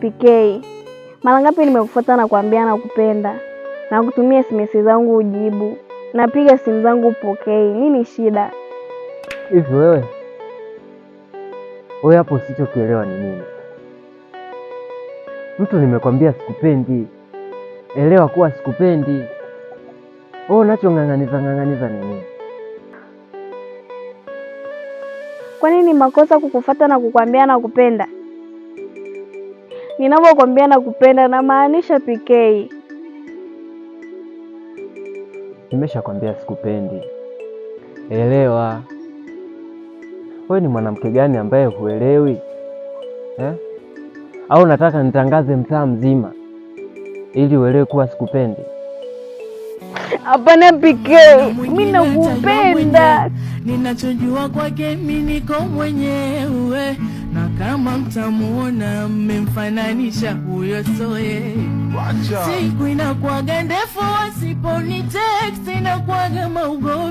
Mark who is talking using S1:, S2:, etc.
S1: PK, mara ngapi nimekufuata na kuambia nakupenda na kutumia SMS zangu ujibu, napiga simu zangu upokei, nini shida?
S2: Hivi wewe hapo usichokielewa ni nini? Mtu nimekwambia sikupendi, elewa kuwa sikupendi. Wewe unachong'ang'aniza ni nini?
S1: Kwa nini makosa kukufuata na kukwambia nakupenda? Ninapokuambia nakupenda na maanisha PK.
S2: Nimeshakwambia sikupendi, elewa. Wewe ni mwanamke gani ambaye huelewi Au nataka nitangaze mtaa mzima ili uelewe kuwa sikupendi?
S1: Hapana PK, mimi nakupenda.
S3: Ninachojua kwake mimi niko mwenyewe, na kama mtamuona mmemfananisha huyo soye. Siku inakuwaga ndefu, asiponi text inakuwaga maugo